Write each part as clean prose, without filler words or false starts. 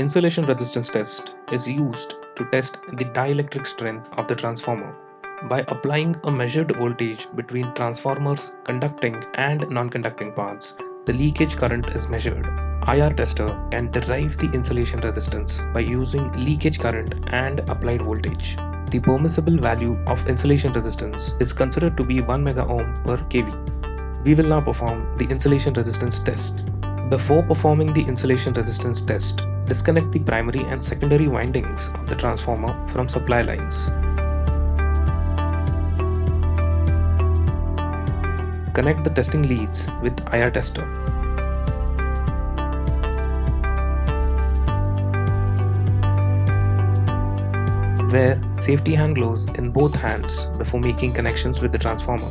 Insulation resistance test is used to test the dielectric strength of the transformer. By applying a measured voltage between transformer's conducting and non-conducting parts, the leakage current is measured. IR tester can derive the insulation resistance by using leakage current and applied voltage. The permissible value of insulation resistance is considered to be 1 megaohm per kV. We will now perform the insulation resistance test. Before performing the insulation resistance test, disconnect the primary and secondary windings of the transformer from supply lines. Connect the testing leads with IR tester. Wear safety hand gloves in both hands before making connections with the transformer.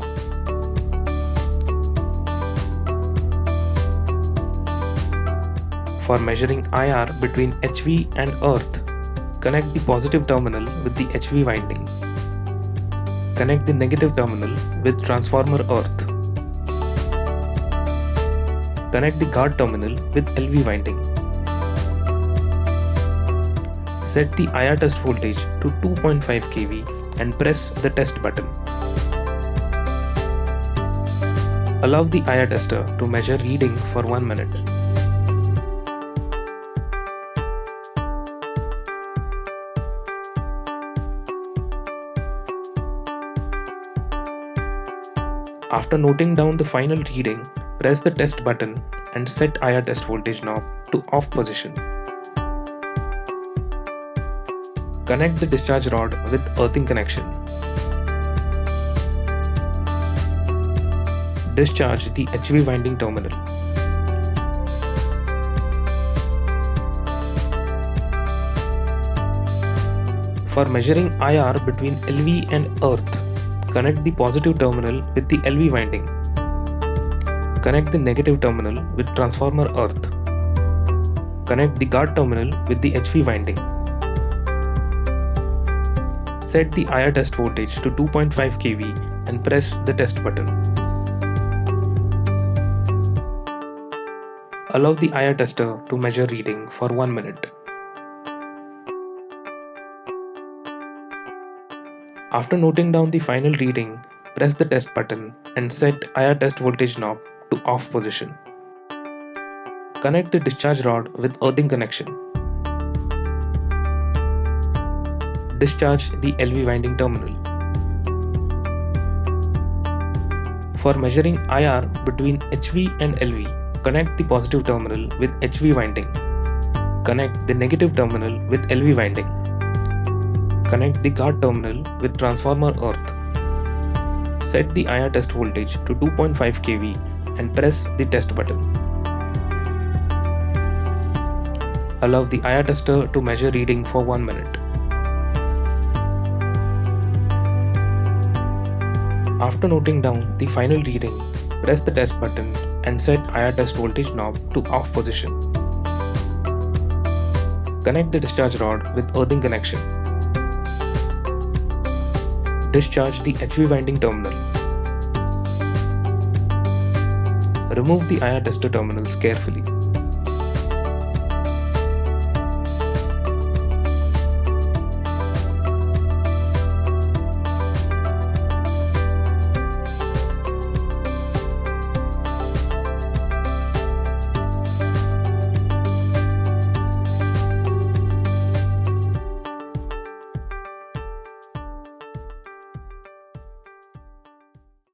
For measuring IR between HV and earth, connect the positive terminal with the HV winding. Connect the negative terminal with transformer earth. Connect the guard terminal with LV winding. Set the IR test voltage to 2.5 kV and press the test button. Allow the IR tester to measure reading for 1 minute. After noting down the final reading, press the test button and set IR test voltage knob to off position. Connect the discharge rod with earthing connection. Discharge the HV winding terminal. For measuring IR between LV and earth, connect the positive terminal with the LV winding. Connect the negative terminal with transformer earth. Connect the guard terminal with the HV winding. Set the IR test voltage to 2.5 kV and press the test button. Allow the IR tester to measure reading for 1 minute. After noting down the final reading, press the test button and set IR test voltage knob to off position. Connect the discharge rod with earthing connection. Discharge the LV winding terminal. For measuring IR between HV and LV, connect the positive terminal with HV winding. Connect the negative terminal with LV winding. Connect the guard terminal with transformer earth. Set the IR test voltage to 2.5 kV and press the test button. Allow the IR tester to measure reading for 1 minute. After noting down the final reading, press the test button and set IR test voltage knob to off position. Connect the discharge rod with earthing connection. Discharge the HV winding terminal. Remove the IR tester terminals carefully.